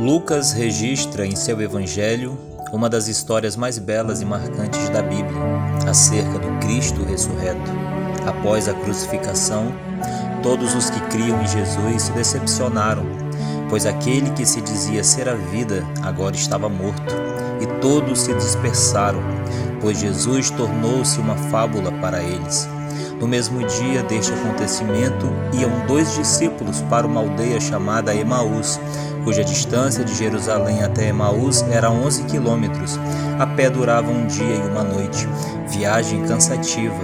Lucas registra em seu evangelho uma das histórias mais belas e marcantes da Bíblia, acerca do Cristo ressurreto. Após a crucificação, todos os que criam em Jesus se decepcionaram, pois aquele que se dizia ser a vida agora estava morto, e todos se dispersaram, pois Jesus tornou-se uma fábula para eles. No mesmo dia deste acontecimento, iam 2 discípulos para uma aldeia chamada Emaús, cuja distância de Jerusalém até Emaús era 11 quilômetros. A pé durava um dia e uma noite, viagem cansativa.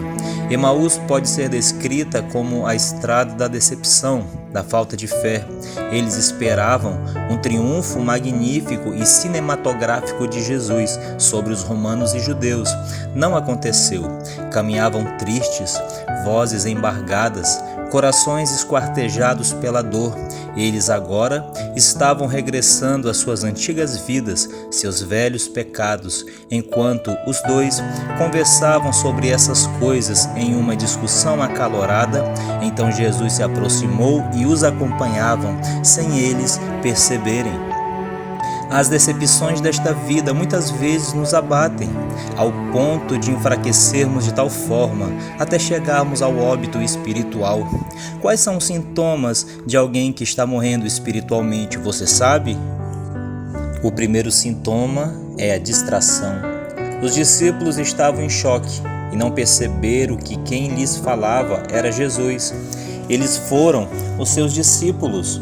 Emaús pode ser descrita como a estrada da decepção, da falta de fé. Eles esperavam um triunfo magnífico e cinematográfico de Jesus sobre os romanos e judeus. Não aconteceu. Caminhavam tristes, vozes embargadas, corações esquartejados pela dor. Eles agora estavam regressando às suas antigas vidas, seus velhos pecados, enquanto os dois conversavam sobre essas coisas em uma discussão acalorada. Então Jesus se aproximou e os acompanhavam, sem eles perceberem. As decepções desta vida muitas vezes nos abatem, ao ponto de enfraquecermos de tal forma, até chegarmos ao óbito espiritual. Quais são os sintomas de alguém que está morrendo espiritualmente, você sabe? O primeiro sintoma é a distração. Os discípulos estavam em choque e não perceberam que quem lhes falava era Jesus. Eles foram os seus discípulos,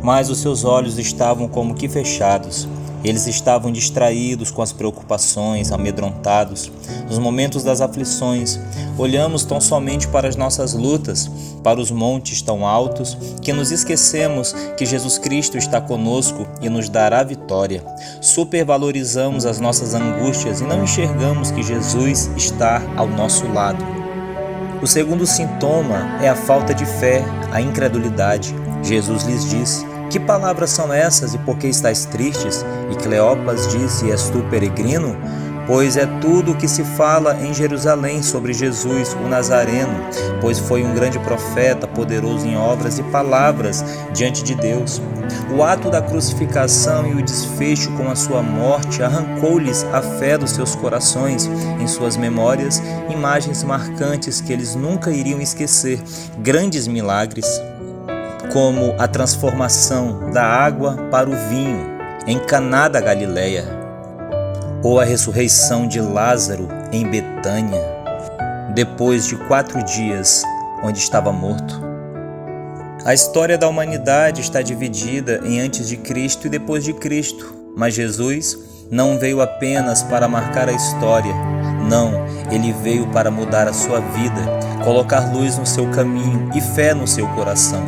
mas os seus olhos estavam como que fechados. Eles estavam distraídos com as preocupações, amedrontados. Nos momentos das aflições, olhamos tão somente para as nossas lutas, para os montes tão altos, que nos esquecemos que Jesus Cristo está conosco e nos dará vitória. Supervalorizamos as nossas angústias e não enxergamos que Jesus está ao nosso lado. O segundo sintoma é a falta de fé, a incredulidade. Jesus lhes disse: "Que palavras são essas e por que estáis tristes?" E Cleopas disse: "És tu peregrino? Pois é tudo o que se fala em Jerusalém sobre Jesus, o Nazareno, pois foi um grande profeta, poderoso em obras e palavras diante de Deus." O ato da crucificação e o desfecho com a sua morte arrancou-lhes a fé dos seus corações, em suas memórias, imagens marcantes que eles nunca iriam esquecer, grandes milagres, como a transformação da água para o vinho em Caná da Galileia, ou a ressurreição de Lázaro em Betânia, depois de 4 dias onde estava morto. A história da humanidade está dividida em antes de Cristo e depois de Cristo, mas Jesus não veio apenas para marcar a história. Não, ele veio para mudar a sua vida, colocar luz no seu caminho e fé no seu coração.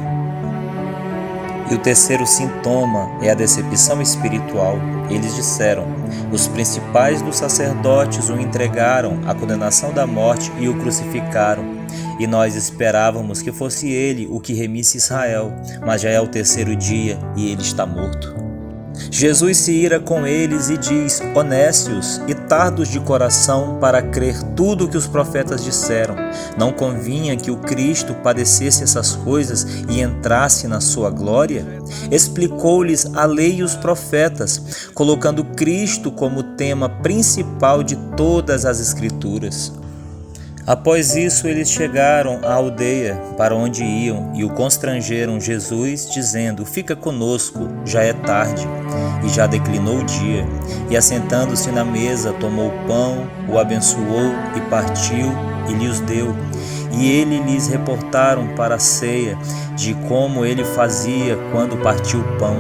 E o terceiro sintoma é a decepção espiritual. Eles disseram: "Os principais dos sacerdotes o entregaram à condenação da morte e o crucificaram. E nós esperávamos que fosse ele o que remisse Israel, mas já é o 3º dia e ele está morto." Jesus se ira com eles e diz: "Honestos e tardos de coração para crer tudo o que os profetas disseram. Não convinha que o Cristo padecesse essas coisas e entrasse na sua glória?" Explicou-lhes a lei e os profetas, colocando Cristo como tema principal de todas as Escrituras. Após isso, eles chegaram à aldeia para onde iam e o constrangeram Jesus, dizendo: "Fica conosco, já é tarde." E já declinou o dia. E assentando-se na mesa, tomou o pão, o abençoou e partiu e lhes deu. E ele lhes reportaram para a ceia de como ele fazia quando partiu o pão.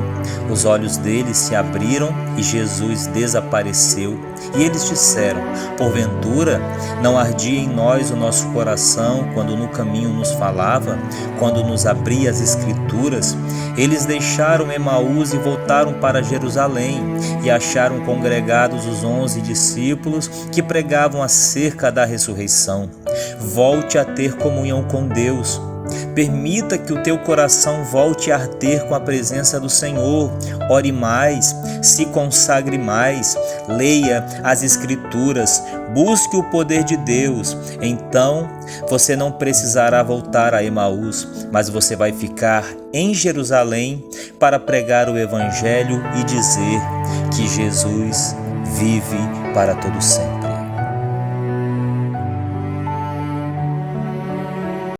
Os olhos deles se abriram e Jesus desapareceu. E eles disseram: "Porventura, não ardia em nós o nosso coração quando no caminho nos falava, quando nos abria as Escrituras?" Eles deixaram Emaús e voltaram para Jerusalém e acharam congregados os 11 discípulos que pregavam acerca da ressurreição. Volte a ter comunhão com Deus, Permita que o teu coração volte a arder com a presença do Senhor. Ore mais, se consagre mais, leia as Escrituras, busque o poder de Deus. Então, você não precisará voltar a Emaús, mas você vai ficar em Jerusalém para pregar o Evangelho e dizer que Jesus vive para todo sempre.